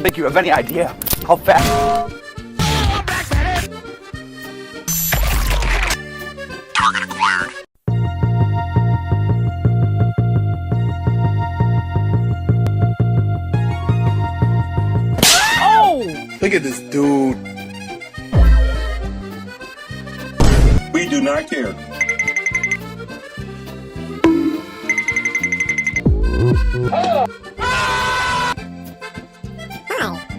think you have any idea how fast. Target acquired. Look at this dude. We do not care. Ow.